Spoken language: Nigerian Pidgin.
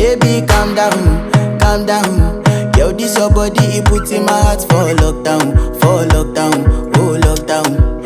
Baby, calm down. Yo, this your body, it puts in my heart for lockdown, oh lockdown.